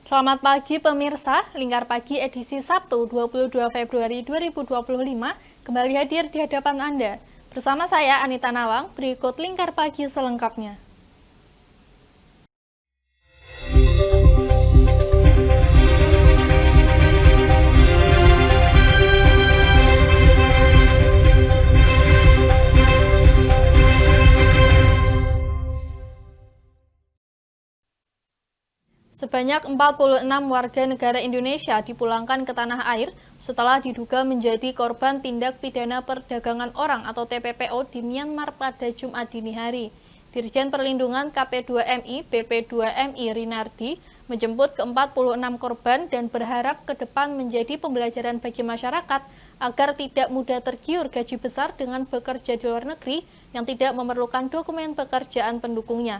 Selamat pagi pemirsa, Lingkar Pagi edisi Sabtu 22 Februari 2025 kembali hadir di hadapan Anda. Bersama saya Anita Nawang, berikut Lingkar Pagi selengkapnya. Sebanyak 46 warga negara Indonesia dipulangkan ke tanah air setelah diduga menjadi korban tindak pidana perdagangan orang atau TPPO di Myanmar pada Jumat dini hari. Dirjen Perlindungan KP2MI BP2MI Rinardi menjemput ke-46 korban dan berharap ke depan menjadi pembelajaran bagi masyarakat agar tidak mudah tergiur gaji besar dengan bekerja di luar negeri yang tidak memerlukan dokumen pekerjaan pendukungnya.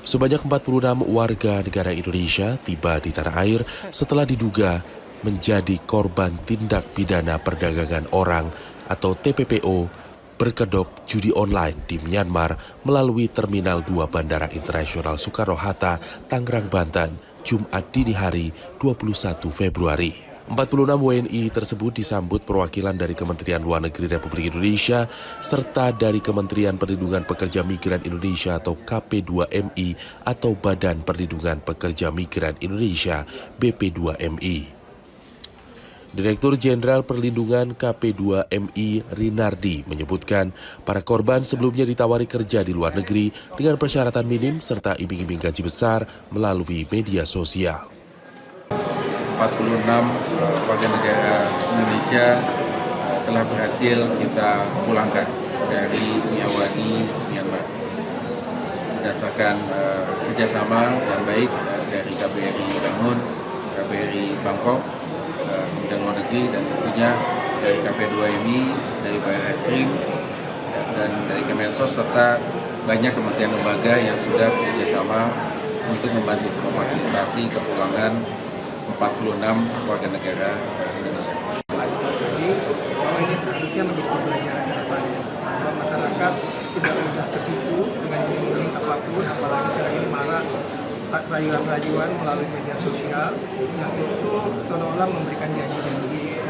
Sebanyak 46 warga negara Indonesia tiba di tanah air setelah diduga menjadi korban tindak pidana perdagangan orang atau TPPO berkedok judi online di Myanmar melalui Terminal 2 Bandara Internasional Soekarno-Hatta, Tangerang, Banten, Jumat dini hari 21 Februari. 46 WNI tersebut disambut perwakilan dari Kementerian Luar Negeri Republik Indonesia serta dari Kementerian Perlindungan Pekerja Migran Indonesia atau KP2MI atau Badan Perlindungan Pekerja Migran Indonesia BP2MI. Direktur Jenderal Perlindungan KP2MI Rinardi menyebutkan para korban sebelumnya ditawari kerja di luar negeri dengan persyaratan minim serta iming-iming gaji besar melalui media sosial. 46 warga negara Indonesia telah berhasil kita pulangkan dari Myawaddy, Myanmar. Berdasarkan kerjasama yang baik dari KBRI Rangun, KBRI Bangkok, Kementerian Luar Negeri, dan tentunya dari KP2MI, dari Barreskrim, dan dari Kemensos, serta banyak kementerian lembaga yang sudah bekerjasama untuk membantu memfasilitasi kepulangan 46 warga negara Indonesia. Jadi, ini seharusnya menjadi pembelajaran ke depannya bahwa masyarakat tidak mudah tertipu dengan iming-iming apapun, apalagi sekarang ini marak rayuan-rayuan melalui media sosial yang itu seolah-olah memberikan janji-janji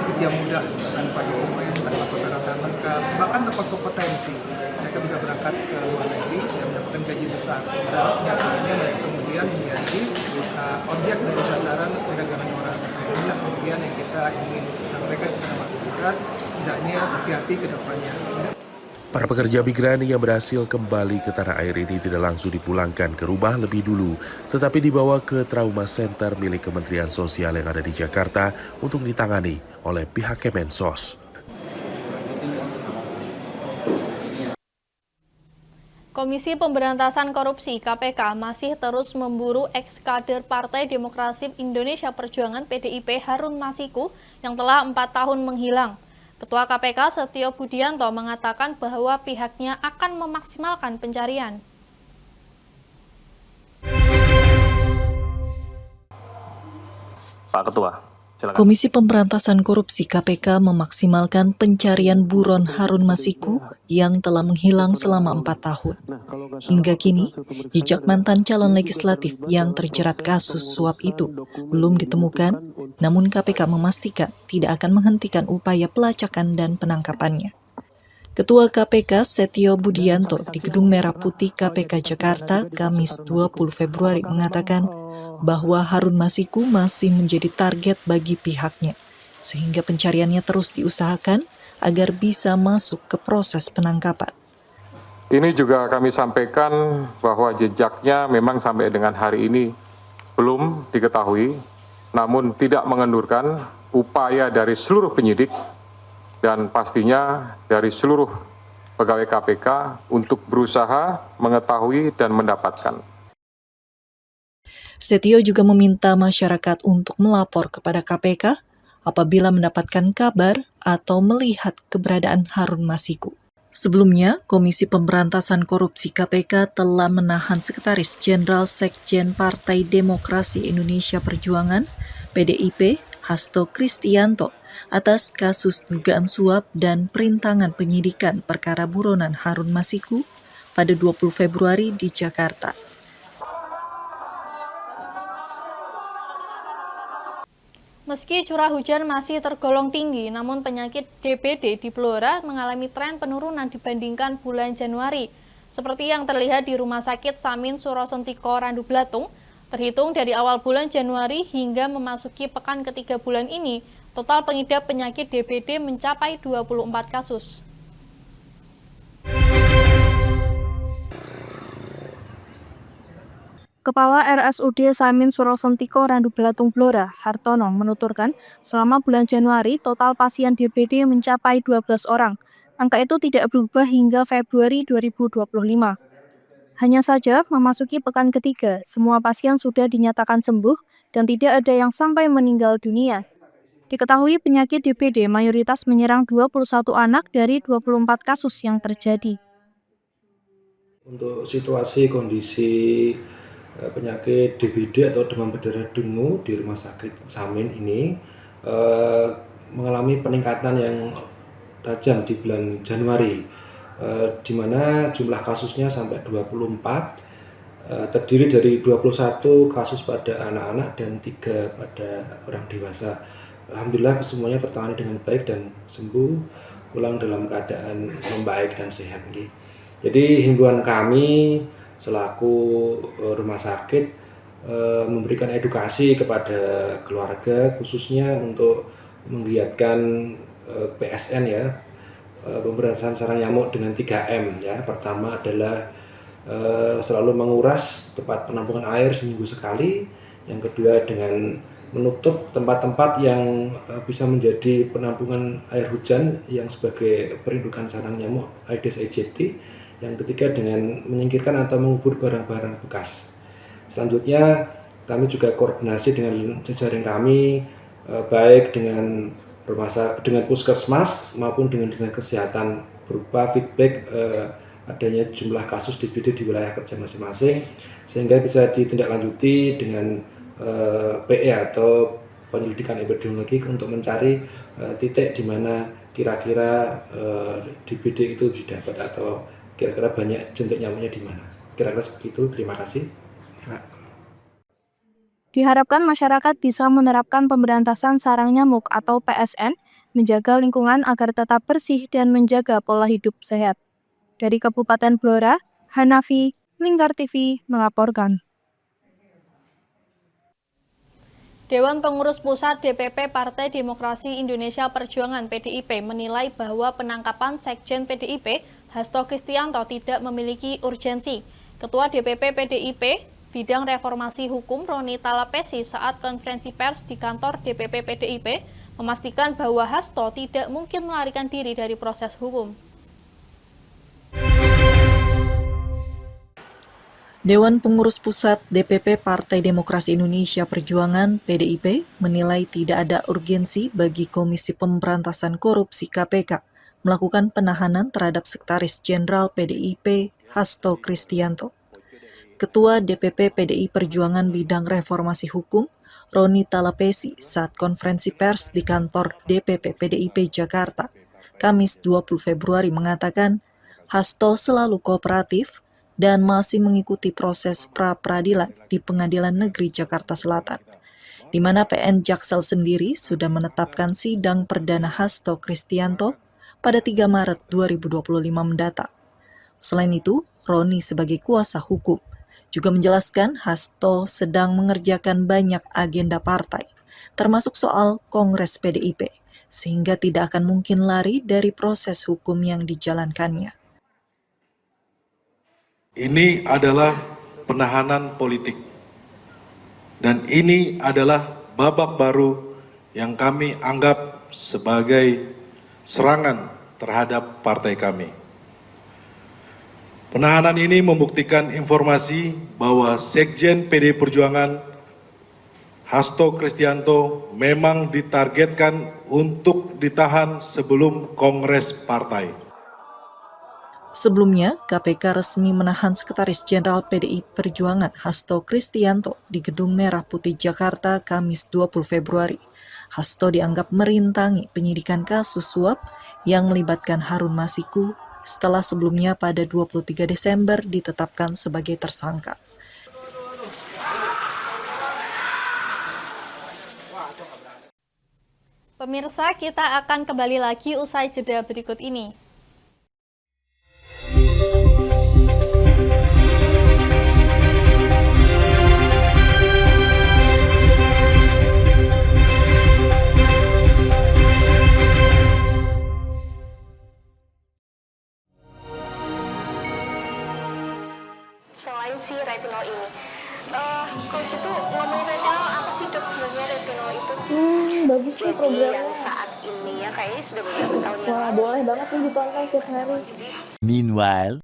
kerja mudah tanpa dokumen, tanpa persyaratan lengkap, bahkan tanpa kompetensi. Mereka bisa berangkat ke luar negeri dan mendapatkan gaji besar. Dan nyatanya mereka kemudian menjadi objek dari sasaran perdagangan orang. Inilah kemudian yang kita ingin sampaikan kepada masyarakat, hendaknya hati-hati ke depannya. Para pekerja migran yang berhasil kembali ke tanah air ini tidak langsung dipulangkan ke rumah lebih dulu, tetapi dibawa ke Trauma Center milik Kementerian Sosial yang ada di Jakarta untuk ditangani oleh pihak Kemensos. Komisi Pemberantasan Korupsi KPK masih terus memburu ex-kader Partai Demokrasi Indonesia Perjuangan PDIP Harun Masiku yang telah 4 tahun menghilang. Ketua KPK Setio Budianto mengatakan bahwa pihaknya akan memaksimalkan pencarian. Pak Ketua, silakan. Komisi Pemberantasan Korupsi KPK memaksimalkan pencarian buron Harun Masiku yang telah menghilang selama 4 tahun. Hingga kini, jejak mantan calon legislatif yang terjerat kasus suap itu belum ditemukan, namun KPK memastikan tidak akan menghentikan upaya pelacakan dan penangkapannya. Ketua KPK Setio Budianto di Gedung Merah Putih KPK Jakarta, Kamis 20 Februari mengatakan bahwa Harun Masiku masih menjadi target bagi pihaknya, sehingga pencariannya terus diusahakan agar bisa masuk ke proses penangkapan. Ini juga kami sampaikan bahwa jejaknya memang sampai dengan hari ini belum diketahui, namun tidak mengendurkan upaya dari seluruh penyidik dan pastinya dari seluruh pegawai KPK untuk berusaha mengetahui dan mendapatkan. Setio juga meminta masyarakat untuk melapor kepada KPK apabila mendapatkan kabar atau melihat keberadaan Harun Masiku. Sebelumnya, Komisi Pemberantasan Korupsi KPK telah menahan Sekretaris Jenderal Sekjen Partai Demokrasi Indonesia Perjuangan, PDIP, Hasto Kristianto, atas kasus dugaan suap dan perintangan penyidikan perkara buronan Harun Masiku pada 20 Februari di Jakarta. Meski curah hujan masih tergolong tinggi, namun penyakit DBD di Blora mengalami tren penurunan dibandingkan bulan Januari. Seperti yang terlihat di Rumah Sakit Samin Surosentiko Randu Blatung, terhitung dari awal bulan Januari hingga memasuki pekan ketiga bulan ini, total pengidap penyakit DBD mencapai 24 kasus. Kepala RSUD Samin Surosentiko Randu Blatung Blora, Hartono, menuturkan selama bulan Januari total pasien DBD mencapai 12 orang. Angka itu tidak berubah hingga Februari 2025. Hanya saja memasuki pekan ketiga, semua pasien sudah dinyatakan sembuh dan tidak ada yang sampai meninggal dunia. Diketahui penyakit DBD mayoritas menyerang 21 anak dari 24 kasus yang terjadi. Untuk situasi kondisi penyakit DBD atau demam berdarah dengue di Rumah Sakit Samin ini mengalami peningkatan yang tajam di bulan Januari, di mana jumlah kasusnya sampai 24, terdiri dari 21 kasus pada anak-anak dan 3 pada orang dewasa. Alhamdulillah semuanya tertangani dengan baik dan sembuh, pulang dalam keadaan membaik dan sehat. Jadi himbauan kami selaku rumah sakit memberikan edukasi kepada keluarga, khususnya untuk menggiatkan PSN ya, pemberantasan sarang nyamuk dengan 3M ya. Pertama adalah selalu menguras tempat penampungan air seminggu sekali. Yang kedua dengan menutup tempat-tempat yang bisa menjadi penampungan air hujan yang sebagai perindukan sarang nyamuk Aedes aegypti. Yang ketiga dengan menyingkirkan atau mengubur barang-barang bekas. Selanjutnya kami juga koordinasi dengan jajaran kami baik dengan dengan puskesmas maupun dengan dinas kesehatan berupa feedback adanya jumlah kasus DBD di wilayah kerja masing-masing sehingga bisa ditindaklanjuti dengan PE atau penyelidikan epidemiologi untuk mencari titik di mana kira-kira DBD itu didapat atau kira-kira banyak jentik nyamuknya di mana. Kira-kira begitu. Terima kasih. Diharapkan masyarakat bisa menerapkan pemberantasan sarang nyamuk atau PSN, menjaga lingkungan agar tetap bersih dan menjaga pola hidup sehat. Dari Kabupaten Blora, Hanafi, Lingkar TV melaporkan. Dewan Pengurus Pusat DPP Partai Demokrasi Indonesia Perjuangan PDIP menilai bahwa penangkapan Sekjen PDIP Hasto Kristianto tidak memiliki urgensi. Ketua DPP PDIP Bidang Reformasi Hukum Roni Talapesi saat konferensi pers di kantor DPP PDIP memastikan bahwa Hasto tidak mungkin melarikan diri dari proses hukum. Dewan Pengurus Pusat DPP Partai Demokrasi Indonesia Perjuangan PDIP menilai tidak ada urgensi bagi Komisi Pemberantasan Korupsi KPK melakukan penahanan terhadap Sekretaris Jenderal PDIP Hasto Kristianto. Ketua DPP PDI Perjuangan Bidang Reformasi Hukum Roni Talapesi saat konferensi pers di kantor DPP PDIP Jakarta, Kamis 20 Februari mengatakan Hasto selalu kooperatif dan masih mengikuti proses pra-peradilan di Pengadilan Negeri Jakarta Selatan, di mana PN Jaksel sendiri sudah menetapkan sidang perdana Hasto Kristianto pada 3 Maret 2025 mendatang. Selain itu, Roni sebagai kuasa hukum juga menjelaskan Hasto sedang mengerjakan banyak agenda partai, termasuk soal Kongres PDIP, sehingga tidak akan mungkin lari dari proses hukum yang dijalankannya. Ini adalah penahanan politik, dan ini adalah babak baru yang kami anggap sebagai serangan terhadap partai kami. Penahanan ini membuktikan informasi bahwa Sekjen PDI Perjuangan Hasto Kristianto memang ditargetkan untuk ditahan sebelum Kongres Partai. Sebelumnya, KPK resmi menahan Sekretaris Jenderal PDI Perjuangan Hasto Kristianto di Gedung Merah Putih Jakarta Kamis 20 Februari. Hasto dianggap merintangi penyidikan kasus suap yang melibatkan Harun Masiku setelah sebelumnya pada 23 Desember ditetapkan sebagai tersangka. Pemirsa, kita akan kembali lagi usai jeda berikut ini. Selain si retinol ini, kalau gitu ngomongin retinol, apa sih dok sebenarnya retinol itu? Bagus nih programnya. Yang saat ini ya kayaknya sudah beberapa tahun yang Wah, lalu. boleh banget nih ditonton setiap hari. Meanwhile,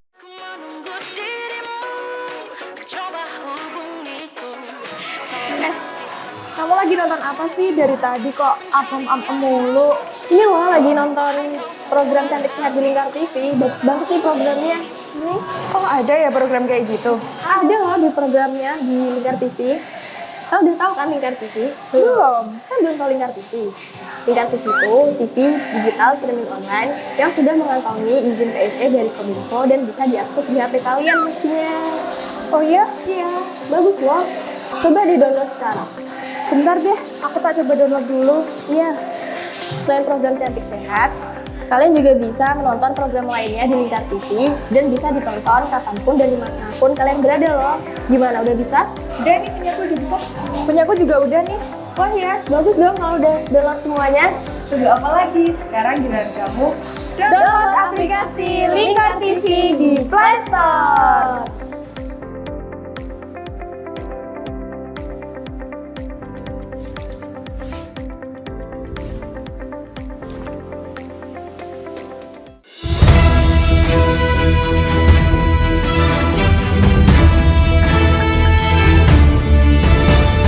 Kamu lagi nonton apa sih dari tadi kok apem-apem mulu? Ini loh lagi nonton program Cantik Sehat di Lingkar TV. Bagus banget nih programnya. Nih. Oh, ada ya program kayak gitu? Ada loh di programnya di Lingkar TV. Kamu udah tahu kan Lingkar TV? Belum. Kan belum tahu Lingkar TV. Lingkar TV itu TV digital streaming online yang sudah mengantongi izin PSE dari Kominfo dan bisa diakses di HP kalian mestinya. Oh iya? Iya, bagus loh. Coba di-download sekarang. Bentar deh, aku tak coba download dulu. Iya. Selain program Cantik Sehat, kalian juga bisa menonton program lainnya di Lingkar TV dan bisa ditonton kapanpun dan dimanapun kalian berada loh. Gimana, udah bisa? Udah nih, punyaku udah bisa. Punyaku juga udah nih. Wah ya, bagus dong kalau udah download semuanya. Tunggu apa lagi? Sekarang giliran kamu Download aplikasi Lingkar TV di Play Store.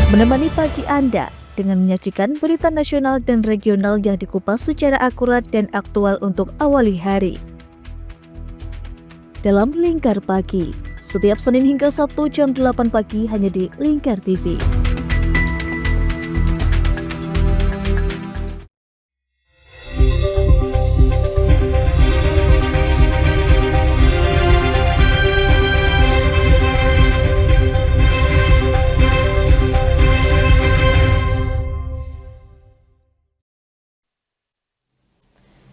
Menemani pagi Anda dengan menyajikan berita nasional dan regional yang dikupas secara akurat dan aktual untuk awali hari. Dalam Lingkar Pagi, setiap Senin hingga Sabtu jam 8 pagi hanya di Lingkar TV.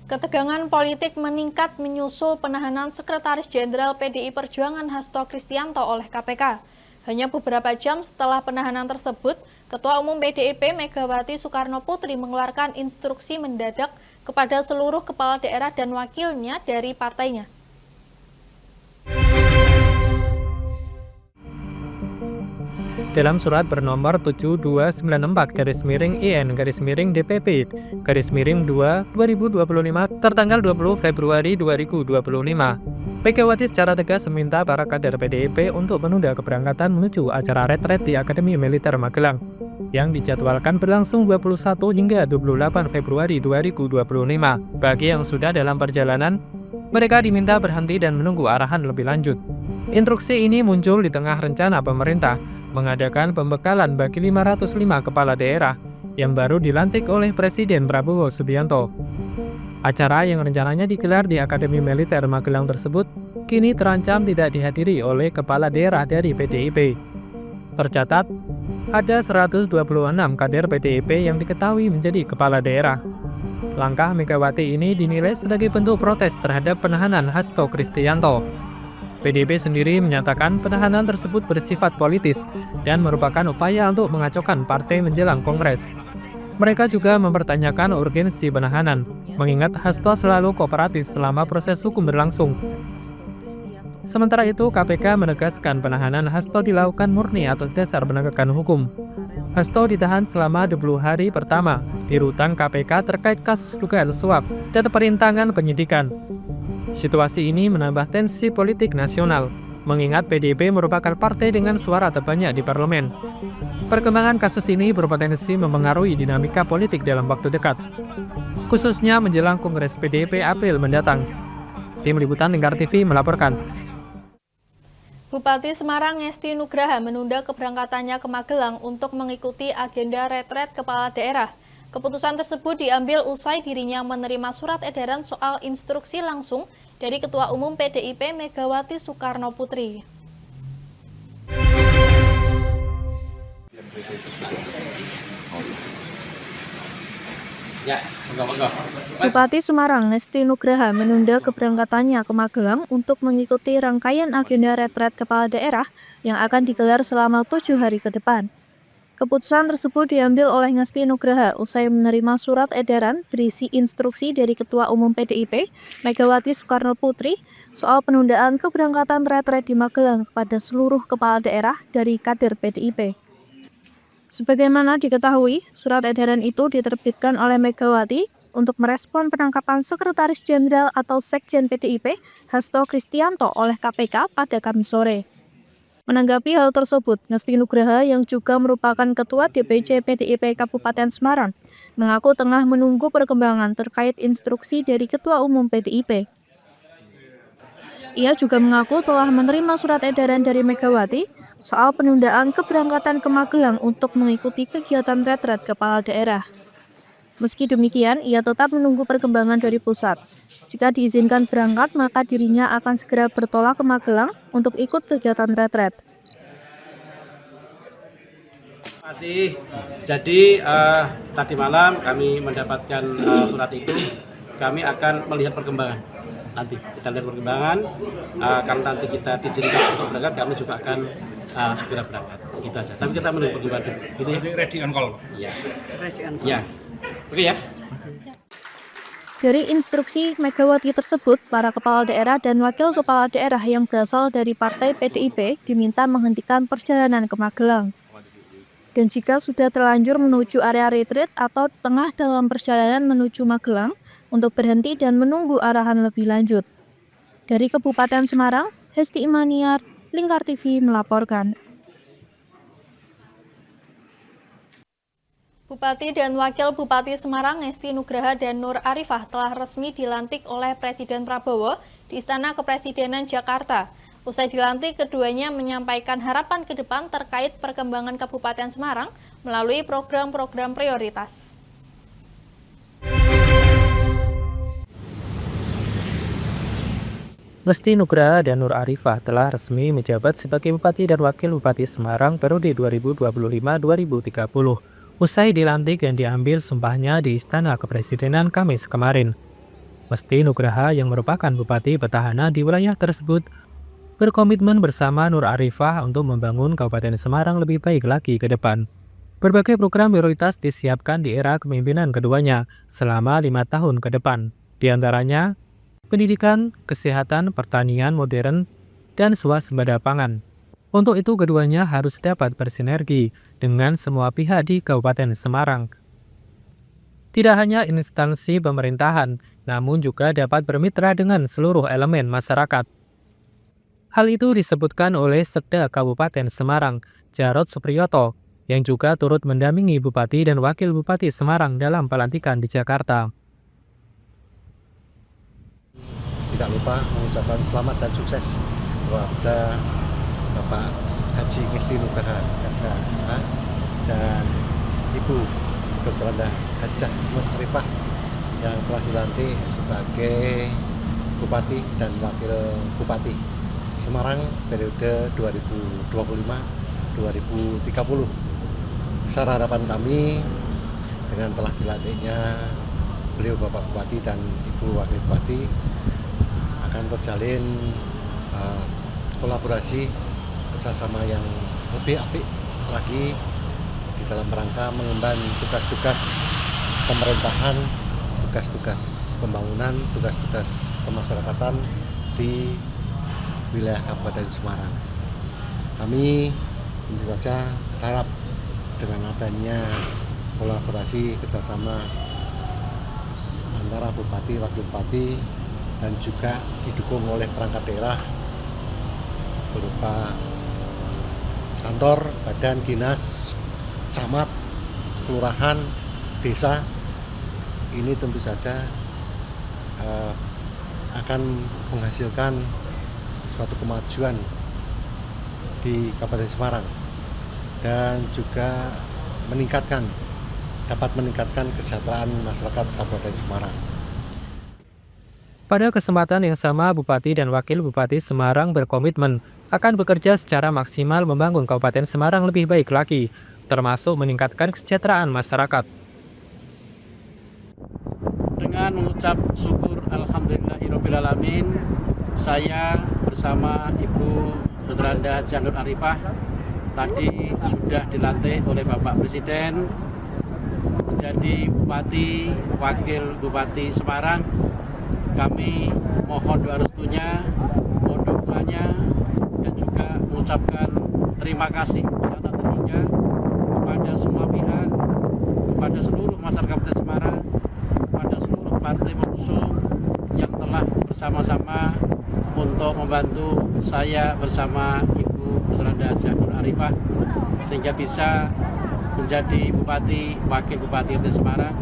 Ketegangan politik meningkat menyusul penahanan Sekretaris Jenderal PDI Perjuangan Hasto Kristianto oleh KPK. Hanya beberapa jam setelah penahanan tersebut, Ketua Umum PDIP Megawati Soekarno Putri mengeluarkan instruksi mendadak kepada seluruh kepala daerah dan wakilnya dari partainya. Dalam surat bernomor 7294-IN-DPP-2/2025 tertanggal 20 Februari 2025, Megawati secara tegas meminta para kader PDIP untuk menunda keberangkatan menuju acara retret di Akademi Militer Magelang yang dijadwalkan berlangsung 21 hingga 28 Februari 2025. Bagi yang sudah dalam perjalanan, mereka diminta berhenti dan menunggu arahan lebih lanjut. Instruksi ini muncul di tengah rencana pemerintah mengadakan pembekalan bagi 505 kepala daerah yang baru dilantik oleh Presiden Prabowo Subianto. Acara yang rencananya digelar di Akademi Militer Magelang tersebut kini terancam tidak dihadiri oleh kepala daerah dari PDIP. Tercatat, ada 126 kader PDIP yang diketahui menjadi kepala daerah. Langkah Megawati ini dinilai sebagai bentuk protes terhadap penahanan Hasto Kristianto. PDIP sendiri menyatakan penahanan tersebut bersifat politis dan merupakan upaya untuk mengacaukan partai menjelang Kongres. Mereka juga mempertanyakan urgensi penahanan, mengingat Hasto selalu kooperatif selama proses hukum berlangsung. Sementara itu, KPK menegaskan penahanan Hasto dilakukan murni atas dasar penegakan hukum. Hasto ditahan selama 20 hari pertama di rutan KPK terkait kasus dugaan suap dan perintangan penyidikan. Situasi ini menambah tensi politik nasional, mengingat PDIP merupakan partai dengan suara terbanyak di parlemen. Perkembangan kasus ini berpotensi mempengaruhi dinamika politik dalam waktu dekat, khususnya menjelang Kongres PDIP April mendatang. Tim Liputan Lingkar TV melaporkan. Bupati Semarang Ngesti Nugraha menunda keberangkatannya ke Magelang untuk mengikuti agenda retret kepala daerah. Keputusan tersebut diambil usai dirinya menerima surat edaran soal instruksi langsung dari Ketua Umum PDIP Megawati Soekarno Putri. Bupati Semarang Ngesti Nugraha menunda keberangkatannya ke Magelang untuk mengikuti rangkaian agenda retret kepala daerah yang akan digelar selama 7 hari ke depan. Keputusan tersebut diambil oleh Ngesti Nugraha usai menerima surat edaran berisi instruksi dari Ketua Umum PDIP Megawati Soekarno Putri soal penundaan keberangkatan retret di Magelang kepada seluruh kepala daerah dari kader PDIP. Sebagaimana diketahui, surat edaran itu diterbitkan oleh Megawati untuk merespon penangkapan Sekretaris Jenderal atau Sekjen PDIP Hasto Kristianto oleh KPK pada Kamis sore. Menanggapi hal tersebut, Ngesti Nugraha yang juga merupakan Ketua DPC PDIP Kabupaten Semarang mengaku tengah menunggu perkembangan terkait instruksi dari Ketua Umum PDIP. Ia juga mengaku telah menerima surat edaran dari Megawati soal penundaan keberangkatan ke Magelang untuk mengikuti kegiatan retret kepala daerah. Meski demikian, ia tetap menunggu perkembangan dari pusat. Jika diizinkan berangkat, maka dirinya akan segera bertolak ke Magelang untuk ikut kegiatan retret. Jadi tadi malam kami mendapatkan surat itu, kami akan melihat perkembangan. Nanti kita lihat perkembangan, kalau nanti kita diizinkan untuk berangkat, kami juga akan segera berangkat. Gitu aja. Tapi kita menunggu perkembangan dulu. Gitu ya. Ready on call. Iya. Ready on call. Ya. Oke ya. Dari instruksi Megawati tersebut, para kepala daerah dan wakil kepala daerah yang berasal dari partai PDIP diminta menghentikan perjalanan ke Magelang. Dan jika sudah terlanjur menuju area retreat atau tengah dalam perjalanan menuju Magelang, untuk berhenti dan menunggu arahan lebih lanjut. Dari Kabupaten Semarang, Hesti Imaniar, Lingkar TV melaporkan. Bupati dan Wakil Bupati Semarang Ngesti Nugraha dan Nur Arifah telah resmi dilantik oleh Presiden Prabowo di Istana Kepresidenan Jakarta. Usai dilantik, keduanya menyampaikan harapan ke depan terkait perkembangan Kabupaten Semarang melalui program-program prioritas. Ngesti Nugraha dan Nur Arifah telah resmi menjabat sebagai Bupati dan Wakil Bupati Semarang periode 2025-2030. Usai dilantik dan diambil sumpahnya di Istana Kepresidenan Kamis kemarin. Ngesti Nugraha yang merupakan Bupati petahana di wilayah tersebut berkomitmen bersama Nur Arifah untuk membangun Kabupaten Semarang lebih baik lagi ke depan. Berbagai program prioritas disiapkan di era kepemimpinan keduanya selama 5 tahun ke depan. Di antaranya pendidikan, kesehatan, pertanian modern, dan swasembada pangan. Untuk itu keduanya harus dapat bersinergi dengan semua pihak di Kabupaten Semarang. Tidak hanya instansi pemerintahan, namun juga dapat bermitra dengan seluruh elemen masyarakat. Hal itu disebutkan oleh Sekda Kabupaten Semarang, Jarod Supriyoto, yang juga turut mendampingi Bupati dan Wakil Bupati Semarang dalam pelantikan di Jakarta. Tidak lupa mengucapkan selamat dan sukses kepada Bapak Haji Ngesti Nugraha SH dan Ibu Dr. Hajah Nur Arifah yang telah dilantik sebagai Bupati dan Wakil Bupati Semarang periode 2025-2030. Besar harapan kami dengan telah dilantiknya beliau Bapak Bupati dan Ibu Wakil Bupati akan terjalin kolaborasi kerjasama yang lebih apik lagi di dalam rangka mengemban tugas-tugas pemerintahan, tugas-tugas pembangunan, tugas-tugas kemasyarakatan di wilayah Kabupaten Semarang. Kami tentu saja berharap dengan adanya kolaborasi kerjasama antara Bupati, Wakil Bupati, dan juga didukung oleh perangkat daerah berupa kantor, badan, dinas, camat, kelurahan, desa. Ini tentu saja akan menghasilkan suatu kemajuan di Kabupaten Semarang dan juga dapat meningkatkan kesejahteraan masyarakat Kabupaten Semarang. Pada kesempatan yang sama, Bupati dan Wakil Bupati Semarang berkomitmen akan bekerja secara maksimal membangun Kabupaten Semarang lebih baik lagi, termasuk meningkatkan kesejahteraan masyarakat. Dengan mengucap syukur alhamdulillahirobbilalamin, saya bersama Ibu Dr. Anda Haji Nur Arifah tadi sudah dilantik oleh Bapak Presiden menjadi Bupati, Wakil Bupati Semarang. Kami mohon doa restunya, mohon dukungannya, dan juga mengucapkan terima kasih yang tak terhingga kepada semua pihak, kepada seluruh masyarakat Kabupaten Semarang, kepada seluruh partai pengusung yang telah bersama-sama untuk membantu saya bersama Ibu Dr. Anda Haji Nur Arifah sehingga bisa menjadi Bupati, Wakil Bupati Kabupaten Semarang.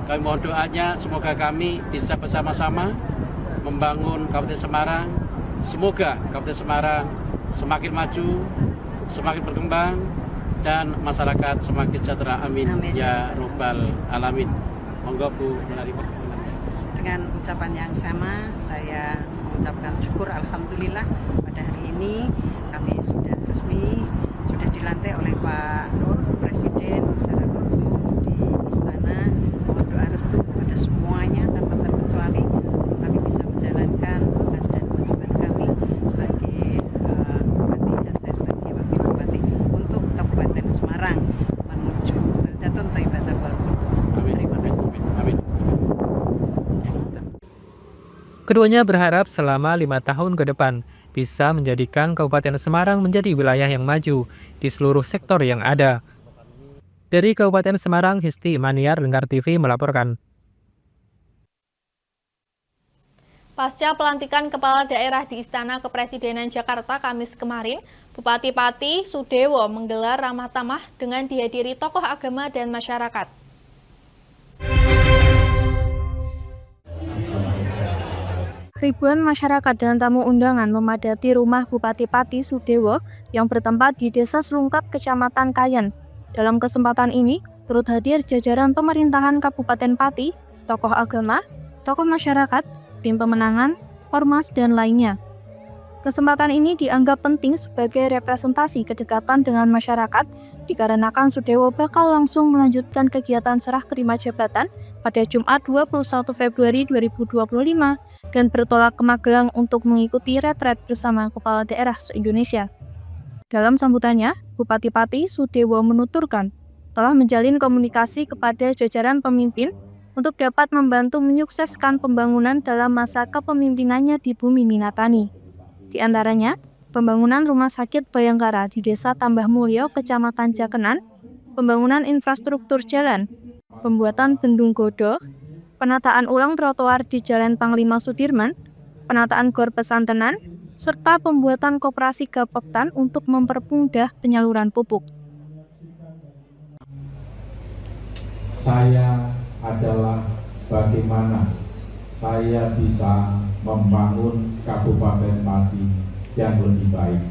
Kami mohon doanya semoga kami bisa bersama-sama membangun Kabupaten Semarang. Semoga Kabupaten Semarang semakin maju, semakin berkembang, dan masyarakat semakin sejahtera. Amin. Ya Rabbal Alamin. Monggo Bu Arifah. Dengan ucapan yang sama, saya mengucapkan syukur alhamdulillah pada hari ini kami sudah resmi, sudah dilantik oleh Pak Presiden secara langsung di Istana. Mohon doa restu kepada semuanya tanpa terkecuali untuk kami bisa menjalankan tugas dan kewajiban kami sebagai Bupati dan saya sebagai Wakil Bupati untuk Kabupaten Semarang menuju Baldatun Thayyibatul Barakah. Terima kasih. Amin. Keduanya berharap selama 5 tahun ke depan bisa menjadikan Kabupaten Semarang menjadi wilayah yang maju di seluruh sektor yang ada. Dari Kabupaten Semarang, Histi Maniar, Lingkar TV melaporkan. Pasca pelantikan kepala daerah di Istana Kepresidenan Jakarta Kamis kemarin, Bupati Pati Sudewo menggelar ramah tamah dengan dihadiri tokoh agama dan masyarakat. Ribuan masyarakat dan tamu undangan memadati rumah Bupati Pati Sudewo yang bertempat di Desa Slungkap, Kecamatan Kayen. Dalam kesempatan ini, turut hadir jajaran pemerintahan Kabupaten Pati, tokoh agama, tokoh masyarakat, tim pemenangan, ormas, dan lainnya. Kesempatan ini dianggap penting sebagai representasi kedekatan dengan masyarakat, dikarenakan Sudewo bakal langsung melanjutkan kegiatan serah terima jabatan pada Jumat 21 Februari 2025 dan bertolak ke Magelang untuk mengikuti retret bersama kepala daerah se-Indonesia. Dalam sambutannya, Bupati Pati Sudewo menuturkan telah menjalin komunikasi kepada jajaran pemimpin untuk dapat membantu menyukseskan pembangunan dalam masa kepemimpinannya di Bumi Minatani. Di antaranya, pembangunan Rumah Sakit Bayangkara di Desa Tambah Mulyo, Kecamatan Jakenan, pembangunan infrastruktur jalan, pembuatan bendung Godo, penataan ulang trotoar di Jalan Panglima Sudirman, penataan gor pesantrenan, serta pembuatan koperasi Gapoktan untuk mempermudah penyaluran pupuk. Saya adalah bagaimana saya bisa membangun Kabupaten Pati yang lebih baik.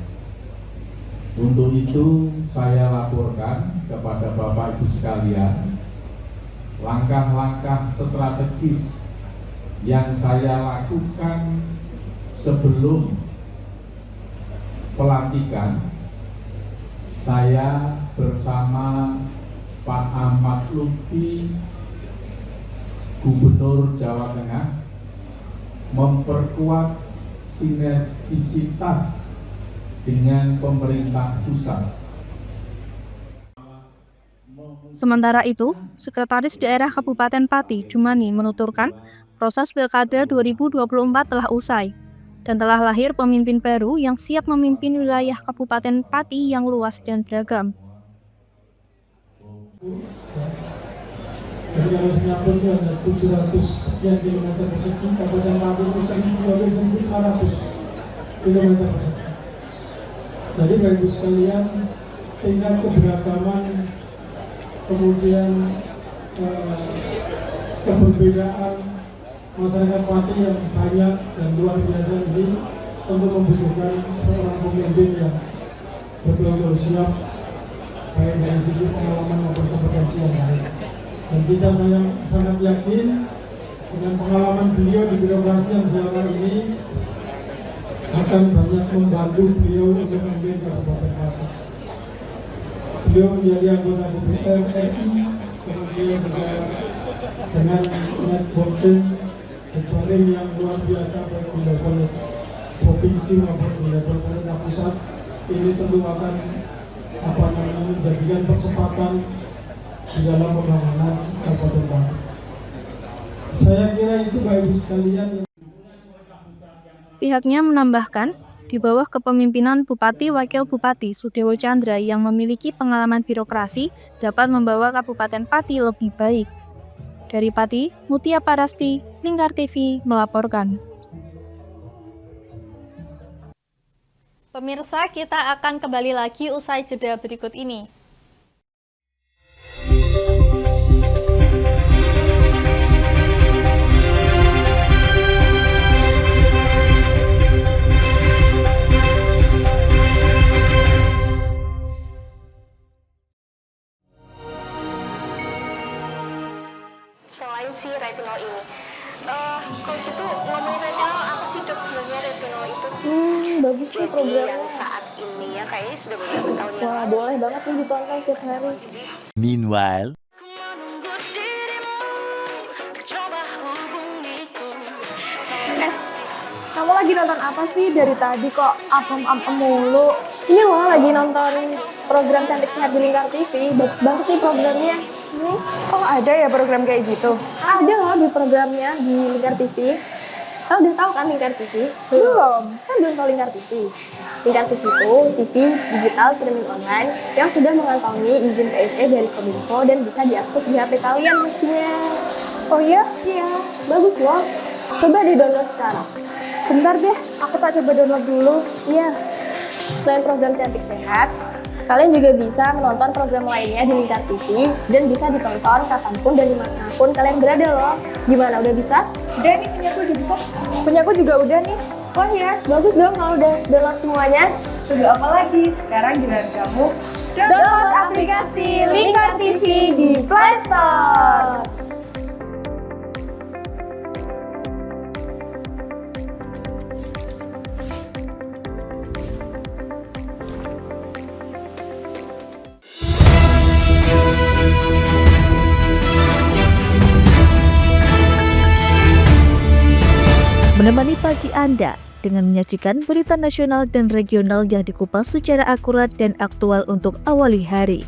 Untuk itu saya laporkan kepada Bapak Ibu sekalian langkah-langkah strategis yang saya lakukan sebelum pelantikan. Saya bersama Pak Ahmad Lutfi, Gubernur Jawa Tengah, memperkuat sinergisitas dengan pemerintah pusat. Sementara itu, Sekretaris Daerah Kabupaten Pati, Jumani, menuturkan proses Pilkada 2024 telah usai dan telah lahir pemimpin baru yang siap memimpin wilayah Kabupaten Pati yang luas dan beragam. Jadi kalau Singapura itu ada 700 sekian kilometer persegi, Kabupaten Pati itu 1.500 kilometer persegi. Jadi Bapak Ibu sekalian, tingkat keberagaman, kemudian keberbedaan masyarakat Pati yang banyak dan luar biasa ini tentu membutuhkan seorang pemimpin yang betul-betul siap baik dari sisi pengalaman maupun kompetensi yang lain. Dan kita sangat yakin dengan pengalaman beliau di birokrasi yang selama ini akan banyak membantu beliau untuk memimpin Kabupaten Pati. Beliau menjadi anggota DPR RI, kemudian juga dengan networking jejaring yang luar biasa baik di level provinsi maupun di level pemerintah pusat. Ini tentu akan menjadikan percepatan di dalam pembangunan Kabupaten Pati. Saya kira itu Bapak Ibu sekalian. Pihaknya menambahkan, di bawah kepemimpinan Bupati Wakil Bupati Sudewo Chandra yang memiliki pengalaman birokrasi dapat membawa Kabupaten Pati lebih baik. Dari Pati, Mutia Parasti, Lingkar TV melaporkan. Pemirsa, kita akan kembali lagi usai jeda berikut ini. Selain si retinol ini, kalau gitu ngomongin retinol, apa sih dok sebenarnya retinol itu? Bagus nih programnya. Yang saat ini ya kayaknya sudah beberapa tahun yang Wah, lalu. boleh banget nih ditonton setiap hari. Meanwhile, Kamu lagi nonton apa sih dari tadi kok apem-apem mulu? Ini loh lagi nonton program Cantik Sehat di Lingkar TV. Bagus banget nih programnya. Oh, ada ya program kayak gitu? Ada loh di programnya di Lingkar TV. Kau udah tahu kan Lingkar TV? Belum. Kan belum tahu Lingkar TV. Lingkar TV itu TV digital streaming online yang sudah mengantongi izin PSE dari Kominfo dan bisa diakses di HP kalian mestinya. Oh iya? Iya, bagus loh. Coba di-download sekarang. Bentar deh, aku tak coba download dulu. Iya. Selain program Cantik Sehat, kalian juga bisa menonton program lainnya di Lingkar TV dan bisa ditonton kapanpun dan dimanapun kalian berada loh. Gimana, udah bisa? Udah nih, punyaku udah bisa. Punyaku juga udah nih. Wah ya, bagus dong kalau udah download semuanya. Tunggu apa lagi? Sekarang giliran kamu download aplikasi Lingkar TV di Play Store. Menemani pagi Anda dengan menyajikan berita nasional dan regional yang dikupas secara akurat dan aktual untuk awali hari.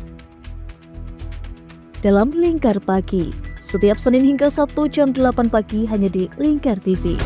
Dalam Lingkar Pagi, setiap Senin hingga Sabtu jam 8 pagi hanya di Lingkar TV.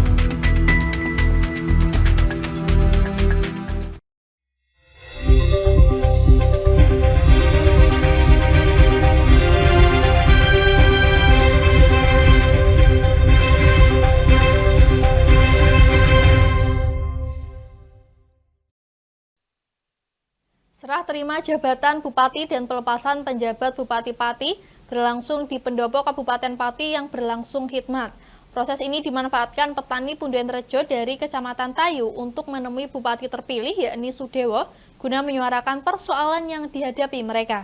Serah terima jabatan Bupati dan pelepasan penjabat Bupati Pati berlangsung di Pendopo Kabupaten Pati yang berlangsung khidmat. Proses ini dimanfaatkan petani Punden Rejo dari Kecamatan Tayu untuk menemui Bupati terpilih yakni Sudewo guna menyuarakan persoalan yang dihadapi mereka.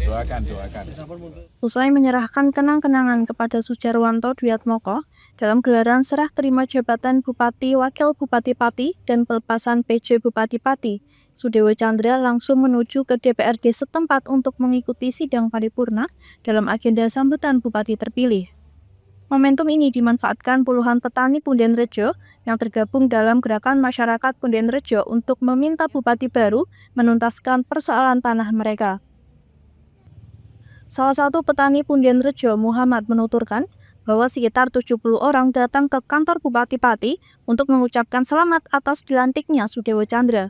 Doakan. Usai menyerahkan kenang-kenangan kepada Sujarwanto Dwiatmoko dalam gelaran serah terima jabatan Bupati Wakil Bupati Pati dan pelepasan PJ Bupati Pati, Sudewo Chandra langsung menuju ke DPRD setempat untuk mengikuti sidang paripurna dalam agenda sambutan Bupati terpilih. Momentum ini dimanfaatkan puluhan petani Punden Rejo yang tergabung dalam gerakan masyarakat Punden Rejo untuk meminta Bupati baru menuntaskan persoalan tanah mereka. Salah satu petani Punden Rejo, Muhammad, menuturkan bahwa sekitar 70 orang datang ke kantor Bupati Pati untuk mengucapkan selamat atas dilantiknya Sudewo Chandra.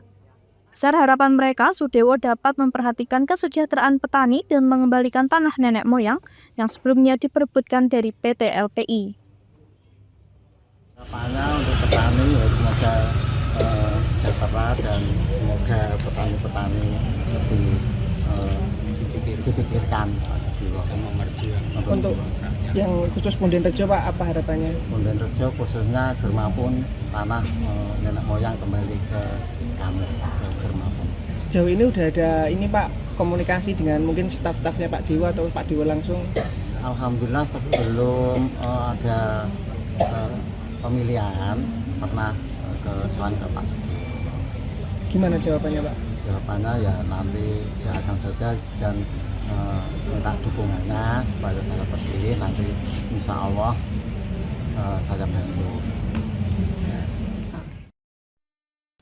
Besar harapan mereka, Sudewo dapat memperhatikan kesejahteraan petani dan mengembalikan tanah nenek moyang yang sebelumnya diperebutkan dari PT LPI. Harapannya untuk petani ya semoga sejahtera dan semoga petani-petani lebih dipikirkan dipikirkan. Untuk yang khusus Punden Rejo Pak, apa harapannya? Punden Rejo khususnya Germapun, tanah nenek moyang kembali ke kami, ke Germapun. Sejauh ini udah ada ini Pak, komunikasi dengan mungkin staf-stafnya Pak Dewa atau Pak Dewa langsung? Alhamdulillah sebelum ada pemilihan pernah ke soal ke Pak Sugi. Gimana jawabannya Pak? Jawabannya ya nanti akan saja dan minta dukungannya supaya saya terpilih, nanti insya Allah saya bantu.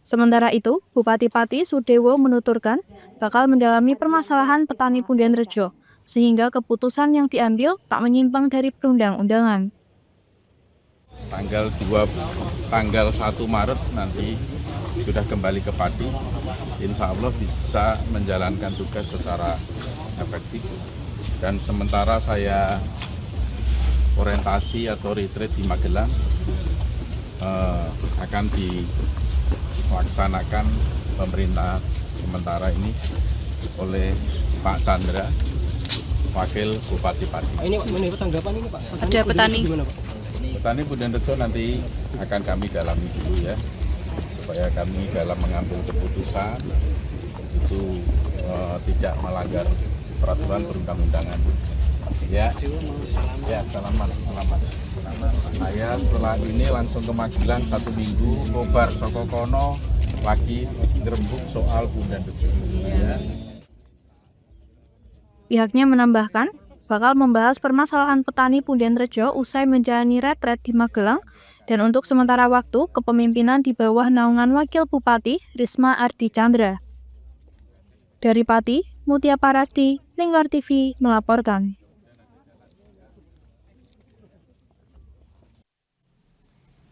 Sementara itu, Bupati Pati Sudewo menuturkan bakal mendalami permasalahan petani Punden Rejo, sehingga keputusan yang diambil tak menyimpang dari perundang-undangan. Tanggal 1 Maret nanti sudah kembali ke Pati, insya Allah bisa menjalankan tugas secara efektif. Dan sementara saya orientasi atau retreat di Magelang, akan dilaksanakan pemerintah sementara ini oleh Pak Chandra, Wakil Bupati Pati. Ini tanggapan ini Pak? Ada petani. Gimana Pak? Petani Punden Rejo nanti akan kami dalami dulu ya, supaya kami dalam mengambil keputusan itu tidak melanggar peraturan perundang-undangan. Ya, selamat. Saya setelah ini langsung ke Magelang 1 minggu, kobar saka kono lagi ngrembug soal Punden Rejo. Ya. Pihaknya menambahkan, bakal membahas permasalahan petani Punden Rejo usai menjalani retret di Magelang, dan untuk sementara waktu kepemimpinan di bawah naungan Wakil Bupati Risma Ardi Chandra. Dari Pati, Mutia Parasti, Lingkar TV melaporkan.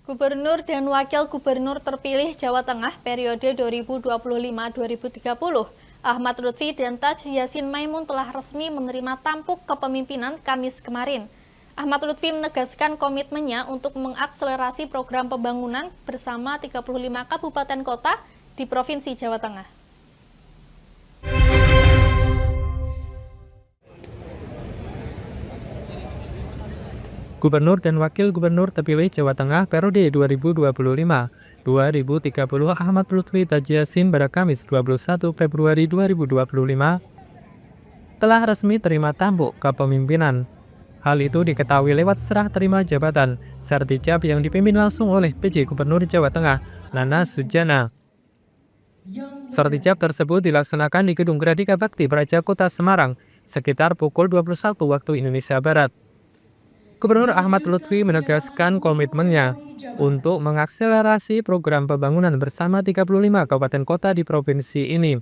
Gubernur dan Wakil Gubernur terpilih Jawa Tengah periode 2025-2030, Ahmad Lutfi dan Taj Yasin Maimun telah resmi menerima tampuk kepemimpinan Kamis kemarin. Ahmad Lutfi menegaskan komitmennya untuk mengakselerasi program pembangunan bersama 35 kabupaten kota di Provinsi Jawa Tengah. Gubernur dan Wakil Gubernur terpilih Jawa Tengah periode 2025-2030 Ahmad Lutfi Taj Yasin pada Kamis 21 Februari 2025 telah resmi terima tampuk kepemimpinan. Hal itu diketahui lewat serah terima jabatan Sertijab yang dipimpin langsung oleh PJ Gubernur Jawa Tengah, Nana Sujana. Sertijab tersebut dilaksanakan di Gedung Gradika Bakti Praja Kota Semarang sekitar pukul 21 waktu Indonesia Barat. Gubernur Ahmad Lutfi menegaskan komitmennya untuk mengakselerasi program pembangunan bersama 35 kabupaten kota di provinsi ini.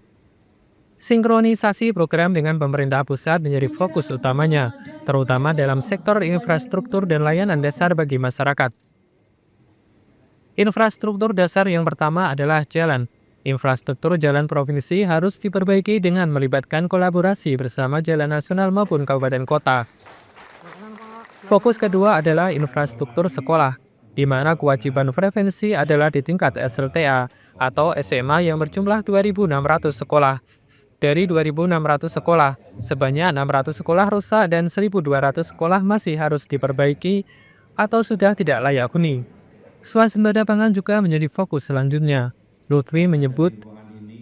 Sinkronisasi program dengan pemerintah pusat menjadi fokus utamanya, terutama dalam sektor infrastruktur dan layanan dasar bagi masyarakat. Infrastruktur dasar yang pertama adalah jalan. Infrastruktur jalan provinsi harus diperbaiki dengan melibatkan kolaborasi bersama jalan nasional maupun kabupaten kota. Fokus kedua adalah infrastruktur sekolah, di mana kewajiban prevensi adalah di tingkat SLTA atau SMA yang berjumlah 2.600 sekolah. Dari 2.600 sekolah, sebanyak 600 sekolah rusak dan 1.200 sekolah masih harus diperbaiki atau sudah tidak layak huni. Swasembada pangan juga menjadi fokus selanjutnya. Lutfi menyebut,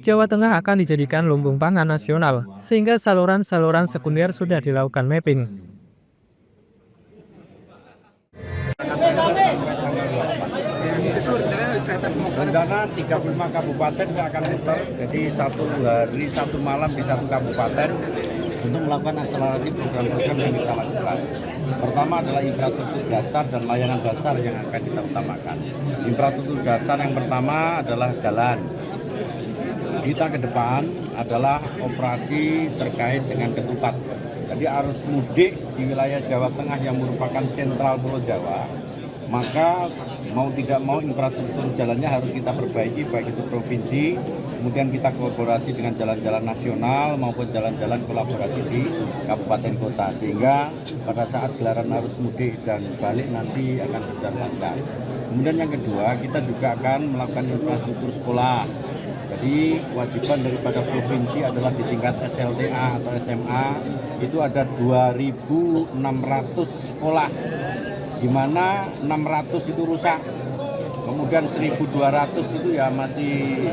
Jawa Tengah akan dijadikan lumbung pangan nasional, sehingga saluran-saluran sekunder sudah dilakukan mapping. Rencana 35 kabupaten saya akan putar, jadi satu hari, satu malam di satu kabupaten untuk melakukan akselerasi program-program yang kita lakukan. Pertama adalah infrastruktur dasar dan layanan dasar yang akan kita utamakan. Infrastruktur dasar yang pertama adalah jalan. Kita ke depan adalah operasi terkait dengan ketupat. Jadi arus mudik di wilayah Jawa Tengah yang merupakan sentral Pulau Jawa, maka mau tidak mau infrastruktur jalannya harus kita perbaiki, baik itu provinsi, kemudian kita kolaborasi dengan jalan-jalan nasional maupun jalan-jalan kolaborasi di kabupaten kota, sehingga pada saat gelaran arus mudik dan balik nanti akan berjalan lancar. Kemudian yang kedua, kita juga akan melakukan infrastruktur sekolah. Jadi Jadi kewajiban daripada provinsi adalah di tingkat SLTA atau SMA itu ada 2.600 sekolah, di mana 600 itu rusak. Kemudian 1.200 itu ya masih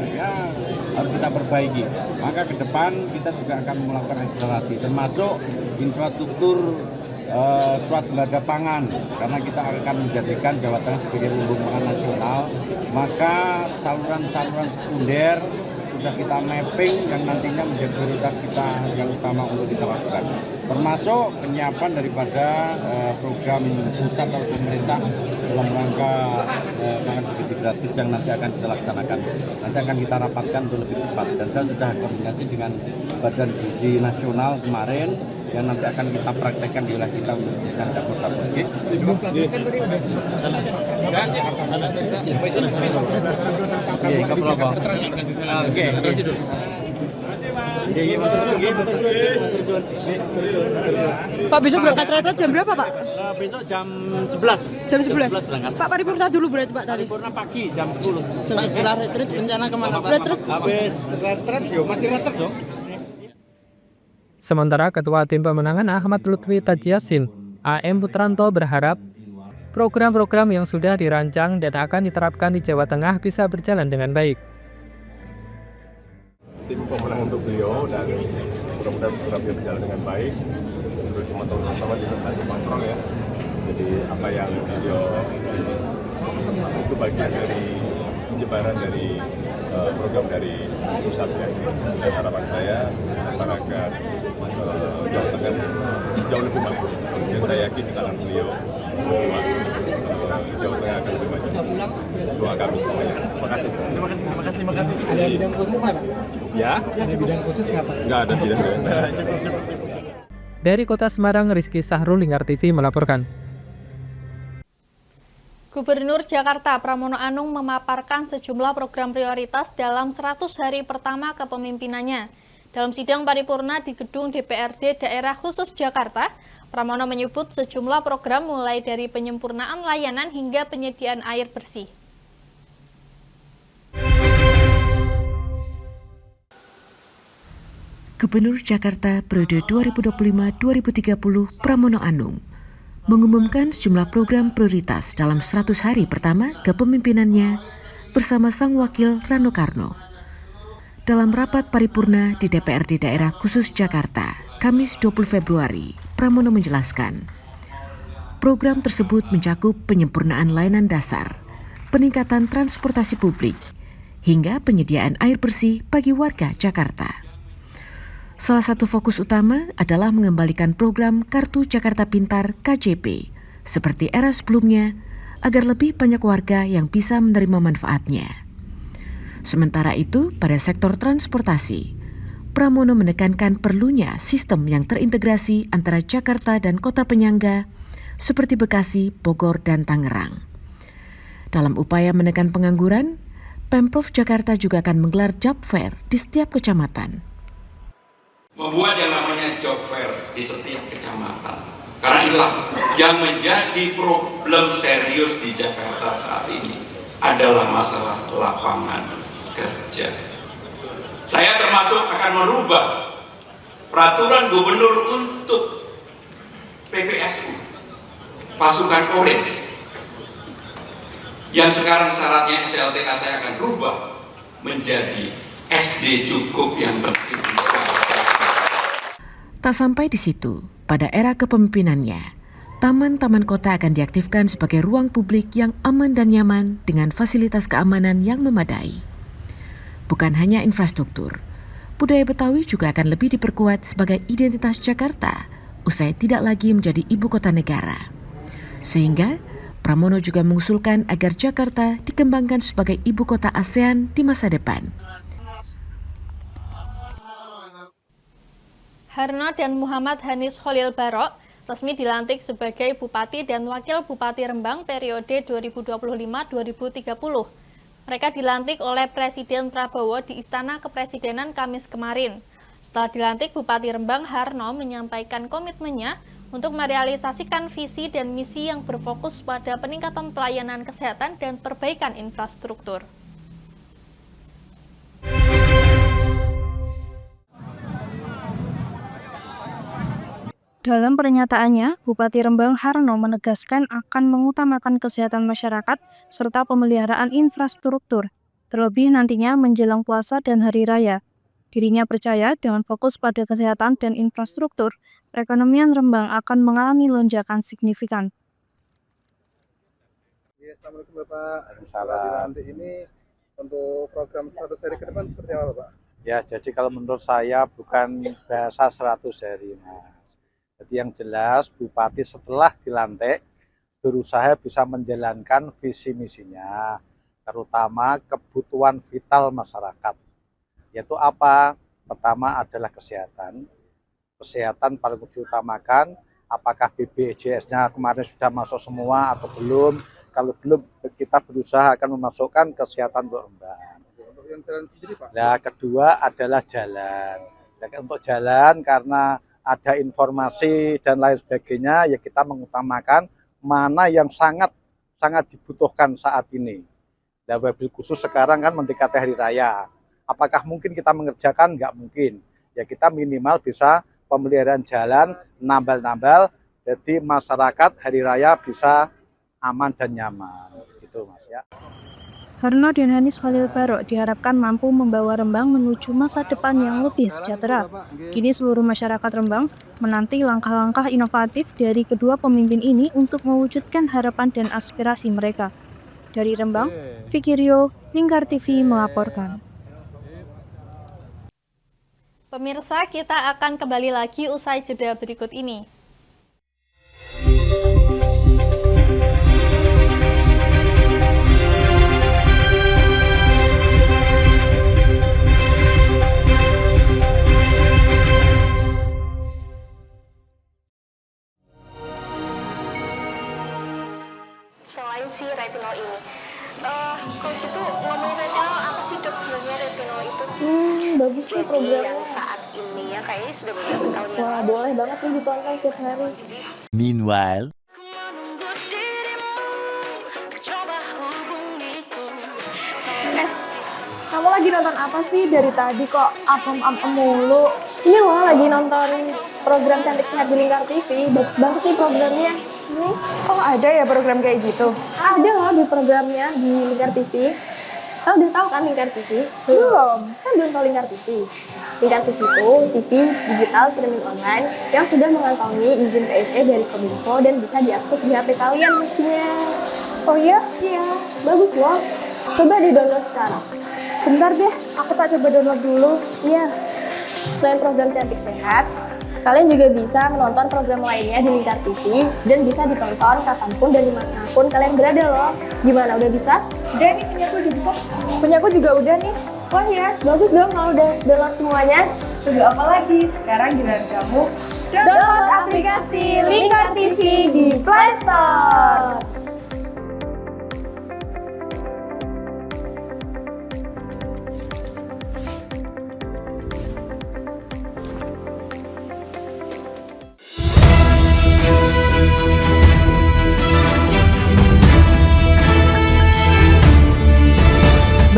harus kita perbaiki. Maka ke depan kita juga akan melakukan akselerasi, termasuk infrastruktur swasembada pangan, karena kita akan menjadikan Jawa Tengah sebagai lumbung pangan nasional. Maka saluran-saluran sekunder sudah kita mapping yang nantinya menjadi prioritas kita yang utama untuk kita lakukan, termasuk penyiapan daripada program pusat atau pemerintah dalam rangka pangan bergizi gratis yang nanti akan kita laksanakan. Nanti akan kita rapatkan untuk lebih cepat, dan saya sudah koordinasi dengan Badan Gizi Nasional kemarin yang nanti akan kita praktekkan di wilayah kita untuk menjadikan dapur dapur. Pak, besok berangkat retret jam berapa, Pak? Besok jam 11. Jam 11 berangkat. Pak, paripurna dulu berarti, Pak, tadi. Paripurna pagi jam 10. Pak, setelah retret rencana kemana, Pak? Retret? Habis retret, masih retret dong. Sementara Ketua Tim Pemenangan Ahmad Lutfi Tajiasin, AM Putranto berharap program-program yang sudah dirancang dan akan diterapkan di Jawa Tengah bisa berjalan dengan baik. Tim pemenang untuk beliau dan mudah-mudahan programnya berjalan dengan baik. Terus teman-teman juga bantu kontrol ya. Jadi apa yang beliau itu bagian dari penyebaran dari program dari pusat ya. Dan harapan saya masyarakat Jawa Tengah jauh lebih bagus. Dan saya yakin di tangan beliau Jawa Tengah akan lebih maju. Doa kami semuanya. Terima kasih. Terima kasih. Ada bidang khusus nggak, Pak? Ya? Ada bidang khusus nggak, Pak? Nggak ada bidang. Dari Kota Semarang, Rizky Sahrul, Lingkar TV melaporkan. Gubernur Jakarta Pramono Anung memaparkan sejumlah program prioritas dalam 100 hari pertama kepemimpinannya. Dalam sidang paripurna di gedung DPRD Daerah Khusus Jakarta, Pramono menyebut sejumlah program mulai dari penyempurnaan layanan hingga penyediaan air bersih. Gubernur Jakarta periode 2025-2030 Pramono Anung mengumumkan sejumlah program prioritas dalam 100 hari pertama kepemimpinannya bersama sang wakil Rano Karno. Dalam rapat paripurna di DPRD Daerah Khusus Jakarta, Kamis 20 Februari, Pramono menjelaskan, program tersebut mencakup penyempurnaan layanan dasar, peningkatan transportasi publik, hingga penyediaan air bersih bagi warga Jakarta. Salah satu fokus utama adalah mengembalikan program Kartu Jakarta Pintar KJP seperti era sebelumnya agar lebih banyak warga yang bisa menerima manfaatnya. Sementara itu, pada sektor transportasi, Pramono menekankan perlunya sistem yang terintegrasi antara Jakarta dan kota penyangga seperti Bekasi, Bogor, dan Tangerang. Dalam upaya menekan pengangguran, Pemprov Jakarta juga akan menggelar job fair di setiap kecamatan. Membuat yang namanya job fair di setiap kecamatan. Karena inilah yang menjadi problem serius di Jakarta saat ini adalah masalah lapangan kerja. Saya termasuk akan merubah peraturan gubernur untuk PPSU, pasukan Orange, yang sekarang syaratnya SLTA saya akan rubah menjadi SD cukup yang penting bisa. Tak sampai di situ, pada era kepemimpinannya, taman-taman kota akan diaktifkan sebagai ruang publik yang aman dan nyaman dengan fasilitas keamanan yang memadai. Bukan hanya infrastruktur, budaya Betawi juga akan lebih diperkuat sebagai identitas Jakarta usai tidak lagi menjadi ibu kota negara. Sehingga, Pramono juga mengusulkan agar Jakarta dikembangkan sebagai ibu kota ASEAN di masa depan. Harno dan Muhammad Hanis Khalil Barok resmi dilantik sebagai Bupati dan Wakil Bupati Rembang periode 2025-2030. Mereka dilantik oleh Presiden Prabowo di Istana Kepresidenan Kamis kemarin. Setelah dilantik, Bupati Rembang Harno menyampaikan komitmennya untuk merealisasikan visi dan misi yang berfokus pada peningkatan pelayanan kesehatan dan perbaikan infrastruktur. Dalam pernyataannya, Bupati Rembang Harno menegaskan akan mengutamakan kesehatan masyarakat serta pemeliharaan infrastruktur, terlebih nantinya menjelang puasa dan hari raya. Dirinya percaya dengan fokus pada kesehatan dan infrastruktur, perekonomian Rembang akan mengalami lonjakan signifikan. Assalamualaikum Bapak. Nanti ini untuk program 100 hari ke depan seperti apa Pak? Ya, jadi kalau menurut saya bukan bahasa 100 hari, Mas. Jadi yang jelas Bupati setelah dilantik berusaha bisa menjalankan visi misinya, terutama kebutuhan vital masyarakat. Yaitu apa? Pertama adalah kesehatan. Kesehatan paling diutamakan, apakah BPJS-nya kemarin sudah masuk semua atau belum? Kalau belum, kita berusaha akan memasukkan kesehatan untuk Rembang. Untuk yang jalan sendiri Pak? Nah, kedua adalah jalan. Nah, untuk jalan karena ada informasi dan lain sebagainya, ya kita mengutamakan mana yang sangat dibutuhkan saat ini. Nah, wabil khusus sekarang kan mendekati hari raya. Apakah mungkin kita mengerjakan? Nggak mungkin. Ya kita minimal bisa pemeliharaan jalan, nambal-nambal, jadi masyarakat hari raya bisa aman dan nyaman. Gitu Mas ya. Harno dan Hanis Khalil Barok diharapkan mampu membawa Rembang menuju masa depan yang lebih sejahtera. Kini seluruh masyarakat Rembang menanti langkah-langkah inovatif dari kedua pemimpin ini untuk mewujudkan harapan dan aspirasi mereka. Dari Rembang, Vicky Rio, Lingkar TV melaporkan. Pemirsa, kita akan kembali lagi usai jeda berikut ini. Selain si retinol ini, coach itu ngomongin retinol apa sih dok sebenarnya retinol itu? Bagus nih programnya. Yang saat ini ya kayaknya sudah beberapa tahun yang Wah, boleh banget nih ditonton setiap hari. Meanwhile, Kamu lagi nonton apa sih dari tadi kok apem-apem mulu? Ini loh lagi nonton program Cantik Sehat di Lingkar TV. Bagus banget nih programnya. Oh, ada ya program kayak gitu? Ada loh di programnya di Lingkar TV. Kau udah tahu kan Lingkar TV? Belum. Kan belum tahu Lingkar TV. Lingkar TV itu TV digital streaming online yang sudah mengantongi izin PSE dari Kominfo dan bisa diakses di HP kalian mestinya. Oh iya? Iya, bagus loh. Coba di-download sekarang. Bentar deh, aku tak coba download dulu. Iya. Selain program Cantik Sehat, kalian juga bisa menonton program lainnya di Lingkar TV dan bisa ditonton kapanpun dan dimanapun kalian berada loh. Gimana, udah bisa? Udah nih, punyaku udah bisa. Punyaku juga udah nih. Wah ya, bagus dong kalau udah download semuanya. Tunggu apa lagi? Sekarang giliran kamu download aplikasi Lingkar TV di Play Store.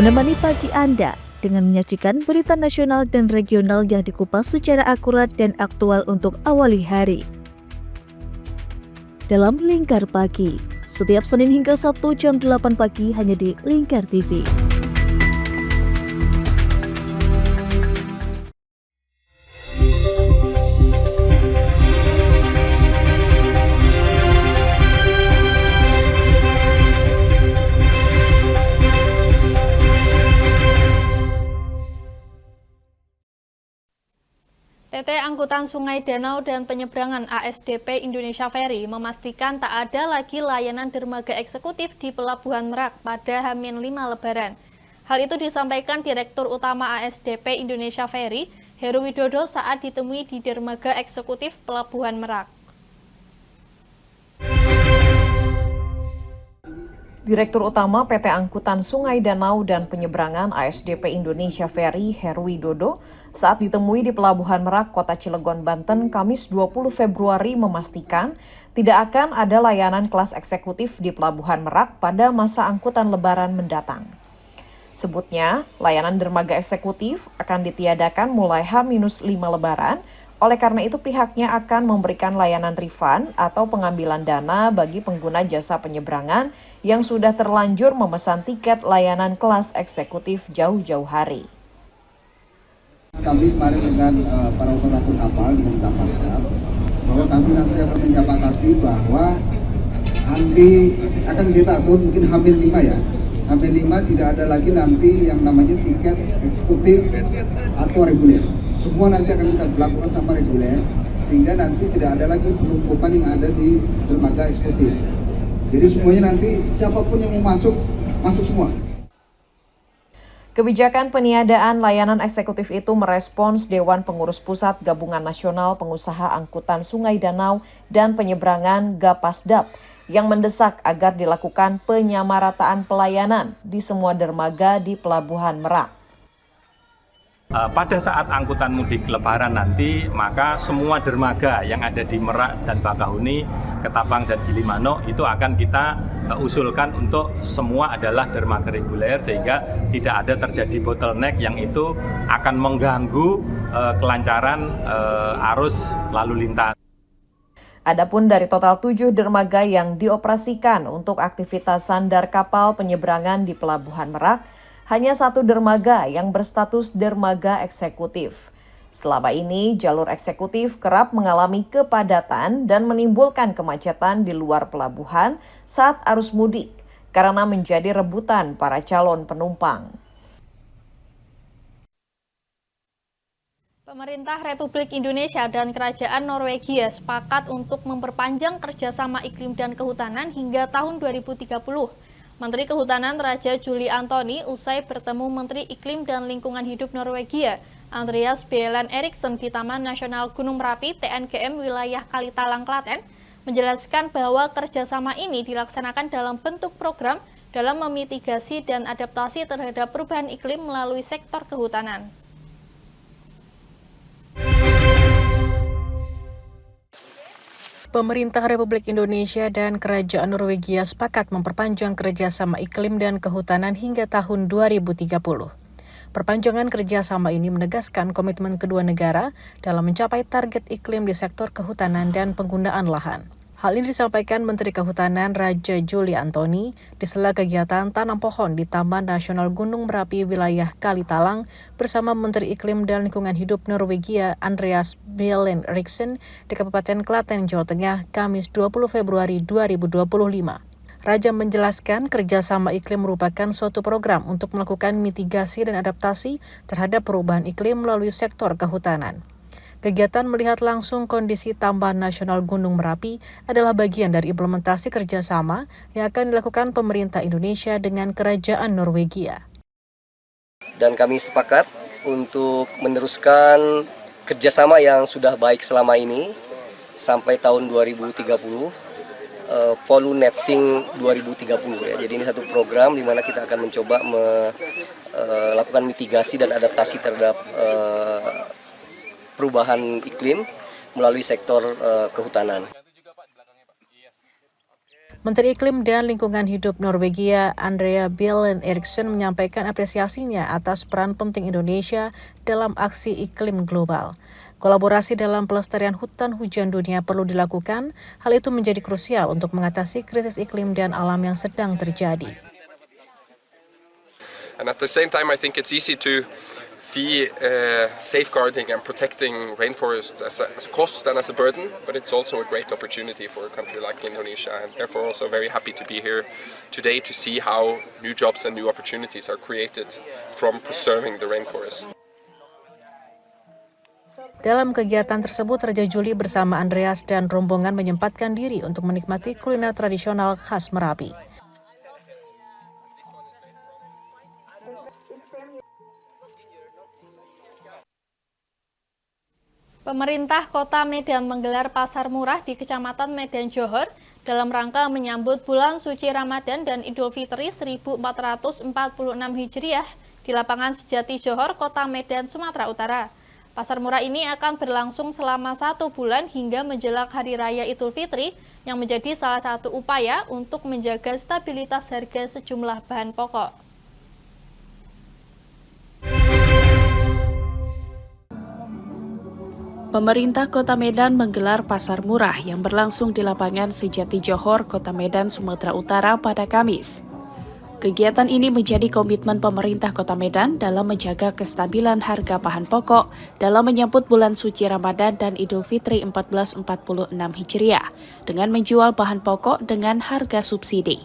Menemani pagi Anda dengan menyajikan berita nasional dan regional yang dikupas secara akurat dan aktual untuk awali hari. Dalam Lingkar Pagi, setiap Senin hingga Sabtu jam 8 pagi hanya di Lingkar TV. PT Angkutan Sungai Danau dan Penyeberangan ASDP Indonesia Ferry memastikan tak ada lagi layanan dermaga eksekutif di Pelabuhan Merak pada H-5 Lebaran. Hal itu disampaikan Direktur Utama ASDP Indonesia Ferry, Heru Widodo saat ditemui di dermaga eksekutif Pelabuhan Merak. Direktur Utama PT Angkutan Sungai Danau dan Penyeberangan ASDP Indonesia Ferry, Heru Widodo, saat ditemui di Pelabuhan Merak, Kota Cilegon, Banten, Kamis 20 Februari memastikan tidak akan ada layanan kelas eksekutif di Pelabuhan Merak pada masa angkutan Lebaran mendatang. Sebutnya, layanan dermaga eksekutif akan ditiadakan mulai H-5 Lebaran, Oleh karena itu pihaknya akan memberikan layanan refund atau pengambilan dana bagi pengguna jasa penyeberangan yang sudah terlanjur memesan tiket layanan kelas eksekutif jauh-jauh hari. Kami kemarin dengan para operator kapal di Kapasdam bahwa kami nanti akan menyepakati bahwa nanti akan kita atur mungkin H-5 ya. H-5 tidak ada lagi nanti yang namanya tiket eksekutif atau reguler. Semua nanti akan kita lakukan sama reguler, sehingga nanti tidak ada lagi penumpukan yang ada di dermaga eksekutif. Jadi semuanya nanti siapapun yang mau masuk, masuk semua. Kebijakan peniadaan layanan eksekutif itu merespons Dewan Pengurus Pusat Gabungan Nasional Pengusaha Angkutan Sungai Danau dan Penyeberangan Gapasdap yang mendesak agar dilakukan penyamarataan pelayanan di semua dermaga di Pelabuhan Merak. Pada saat angkutan mudik lebaran nanti, maka semua dermaga yang ada di Merak dan Bakahuni, Ketapang dan Gilimanuk itu akan kita usulkan untuk semua adalah dermaga reguler sehingga tidak ada terjadi bottleneck yang itu akan mengganggu kelancaran arus lalu lintas. Adapun dari total 7 dermaga yang dioperasikan untuk aktivitas sandar kapal penyeberangan di Pelabuhan Merak, hanya 1 dermaga yang berstatus dermaga eksekutif. Selama ini, jalur eksekutif kerap mengalami kepadatan dan menimbulkan kemacetan di luar pelabuhan saat arus mudik karena menjadi rebutan para calon penumpang. Pemerintah Republik Indonesia dan Kerajaan Norwegia sepakat untuk memperpanjang kerjasama iklim dan kehutanan hingga tahun 2030. Menteri Kehutanan Raja Juli Antoni usai bertemu Menteri Iklim dan Lingkungan Hidup Norwegia, Andreas Bjelland Eriksen di Taman Nasional Gunung Merapi TNGM wilayah Kalitalang, Klaten, menjelaskan bahwa kerjasama ini dilaksanakan dalam bentuk program dalam memitigasi dan adaptasi terhadap perubahan iklim melalui sektor kehutanan. Pemerintah Republik Indonesia dan Kerajaan Norwegia sepakat memperpanjang kerjasama iklim dan kehutanan hingga tahun 2030. Perpanjangan kerjasama ini menegaskan komitmen kedua negara dalam mencapai target iklim di sektor kehutanan dan penggunaan lahan. Hal ini disampaikan Menteri Kehutanan Raja Juli Antoni di sela kegiatan tanam pohon di Taman Nasional Gunung Merapi wilayah Kalitalang bersama Menteri Iklim dan Lingkungan Hidup Norwegia Andreas Bjelland Eriksen di Kabupaten Klaten, Jawa Tengah, Kamis 20 Februari 2025. Raja menjelaskan kerjasama iklim merupakan suatu program untuk melakukan mitigasi dan adaptasi terhadap perubahan iklim melalui sektor kehutanan. Kegiatan melihat langsung kondisi Taman Nasional Gunung Merapi adalah bagian dari implementasi kerjasama yang akan dilakukan pemerintah Indonesia dengan Kerajaan Norwegia. Dan kami sepakat untuk meneruskan kerjasama yang sudah baik selama ini sampai tahun 2030, Volume Net Sink 2030 ya. Jadi ini satu program di mana kita akan mencoba melakukan mitigasi dan adaptasi terhadap perubahan iklim melalui sektor kehutanan. Menteri Iklim dan Lingkungan Hidup Norwegia Andreas Bjelland Eriksen menyampaikan apresiasinya atas peran penting Indonesia dalam aksi iklim global. Kolaborasi dalam pelestarian hutan hujan dunia perlu dilakukan, hal itu menjadi krusial untuk mengatasi krisis iklim dan alam yang sedang terjadi. And at the same time, I think it's easy to see safeguarding and protecting rainforests as a cost and as a burden, but it's also a great opportunity for a country like Indonesia, and therefore also very happy to be here today to see how new jobs and new opportunities are created from preserving the rainforest. Dalam kegiatan tersebut, Raja Juli bersama Andreas dan rombongan menyempatkan diri untuk menikmati kuliner tradisional khas Merapi. Pemerintah Kota Medan menggelar pasar murah di Kecamatan Medan Johor dalam rangka menyambut bulan suci Ramadan dan Idul Fitri 1446 Hijriah di lapangan Sejati Johor, Kota Medan, Sumatera Utara. Pasar murah ini akan berlangsung selama 1 bulan hingga menjelang Hari Raya Idul Fitri yang menjadi salah satu upaya untuk menjaga stabilitas harga sejumlah bahan pokok. Pemerintah Kota Medan menggelar pasar murah yang berlangsung di lapangan Sejati Johor, Kota Medan, Sumatera Utara pada Kamis. Kegiatan ini menjadi komitmen pemerintah Kota Medan dalam menjaga kestabilan harga bahan pokok dalam menyambut bulan suci Ramadan dan Idul Fitri 1446 Hijriah dengan menjual bahan pokok dengan harga subsidi.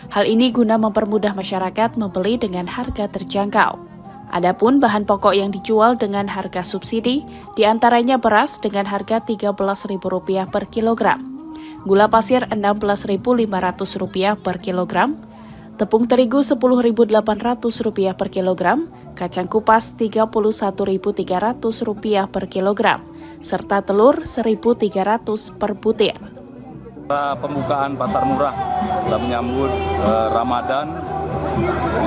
Hal ini guna mempermudah masyarakat membeli dengan harga terjangkau. Adapun bahan pokok yang dijual dengan harga subsidi, diantaranya beras dengan harga Rp13.000 per kilogram, gula pasir Rp16.500 per kilogram, tepung terigu Rp10.800 per kilogram, kacang kupas Rp31.300 per kilogram, serta telur Rp1.300 per butir. Pembukaan pasar murah dalam menyambut Ramadan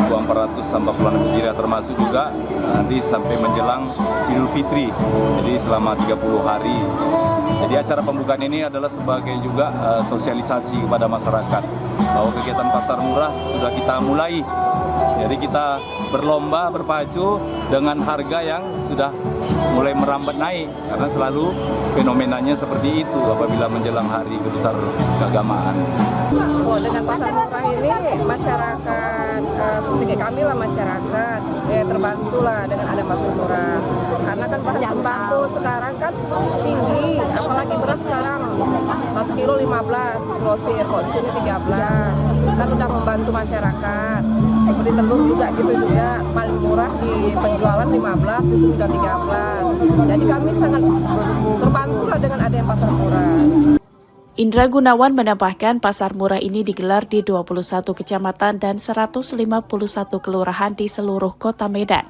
1400 sampai bulan Hijriah, termasuk juga nanti sampai menjelang Idul Fitri, jadi selama 30 hari. Jadi acara pembukaan ini adalah sebagai juga sosialisasi kepada masyarakat bahwa kegiatan pasar murah sudah kita mulai. Jadi kita berlomba berpacu dengan harga yang sudah mulai merambat naik, karena selalu fenomenanya seperti itu apabila menjelang hari besar keagamaan. Dengan pasar murah ini masyarakat seperti kayak kami lah, masyarakat terbantu lah dengan ada pasar murah, karena kan bahan sembako sekarang kan tinggi, apalagi beras sekarang 1 kilo 15 grosir, kok di sini 13, kan udah membantu masyarakat. Seperti telur juga gitu juga, paling murah di penjualan 15, di sini udah 13. Jadi kami sangat terbantu lah dengan adanya pasar murah. Indra Gunawan menambahkan pasar murah ini digelar di 21 kecamatan dan 151 kelurahan di seluruh Kota Medan.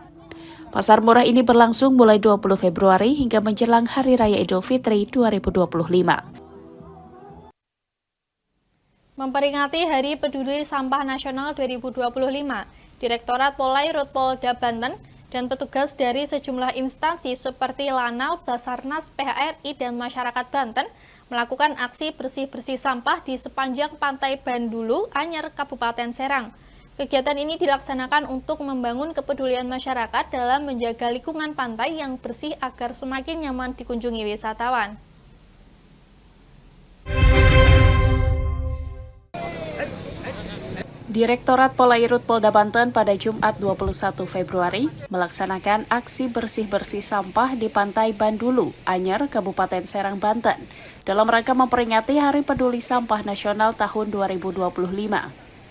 Pasar murah ini berlangsung mulai 20 Februari hingga menjelang Hari Raya Idul Fitri 2025. Memperingati Hari Peduli Sampah Nasional 2025, Direktorat Polairut Polda Banten dan petugas dari sejumlah instansi seperti Lanal, Basarnas, PHRI, dan masyarakat Banten melakukan aksi bersih-bersih sampah di sepanjang Pantai Bandulu, Anyer, Kabupaten Serang. Kegiatan ini dilaksanakan untuk membangun kepedulian masyarakat dalam menjaga lingkungan pantai yang bersih agar semakin nyaman dikunjungi wisatawan. Direktorat Polairut Polda Banten pada Jumat 21 Februari melaksanakan aksi bersih-bersih sampah di Pantai Bandulu, Anyer, Kabupaten Serang, Banten, dalam rangka memperingati Hari Peduli Sampah Nasional tahun 2025.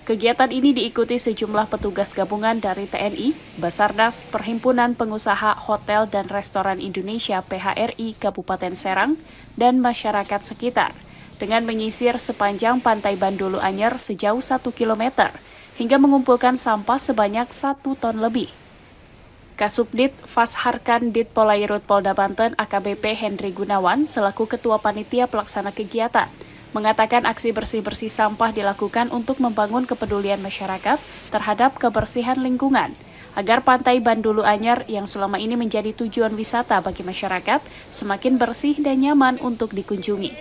Kegiatan ini diikuti sejumlah petugas gabungan dari TNI, Basarnas, Perhimpunan Pengusaha Hotel dan Restoran Indonesia PHRI Kabupaten Serang, dan masyarakat sekitar, dengan menyisir sepanjang Pantai Bandulu Anyer sejauh 1 km, hingga mengumpulkan sampah sebanyak 1 ton lebih. Kasubdit Fasharkan Dit Polairut Polda Banten AKBP Henry Gunawan selaku Ketua Panitia Pelaksana Kegiatan mengatakan aksi bersih-bersih sampah dilakukan untuk membangun kepedulian masyarakat terhadap kebersihan lingkungan, agar Pantai Bandulu Anyer yang selama ini menjadi tujuan wisata bagi masyarakat semakin bersih dan nyaman untuk dikunjungi.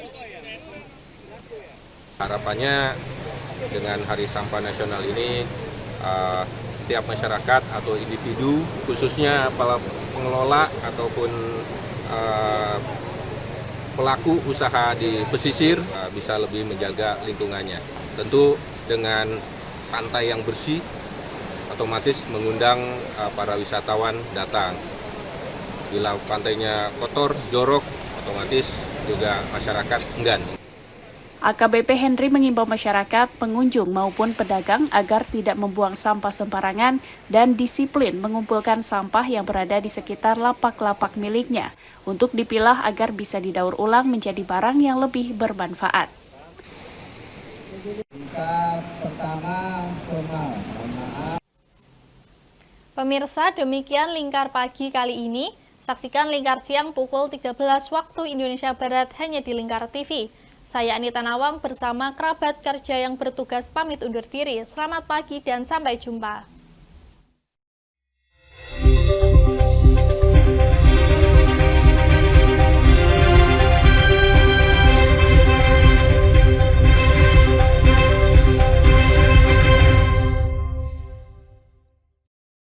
Harapannya dengan Hari Sampah Nasional ini setiap masyarakat atau individu, khususnya pengelola ataupun pelaku usaha di pesisir bisa lebih menjaga lingkungannya. Tentu dengan pantai yang bersih otomatis mengundang para wisatawan datang. Bila pantainya kotor, jorok, otomatis juga masyarakat enggan. AKBP Henry mengimbau masyarakat, pengunjung maupun pedagang agar tidak membuang sampah sembarangan dan disiplin mengumpulkan sampah yang berada di sekitar lapak-lapak miliknya untuk dipilah agar bisa didaur ulang menjadi barang yang lebih bermanfaat. Pemirsa, demikian Lingkar Pagi kali ini. Saksikan Lingkar Siang pukul 13 waktu Indonesia Barat hanya di Lingkar TV. Saya Anita Nawang bersama kerabat kerja yang bertugas pamit undur diri. Selamat pagi dan sampai jumpa.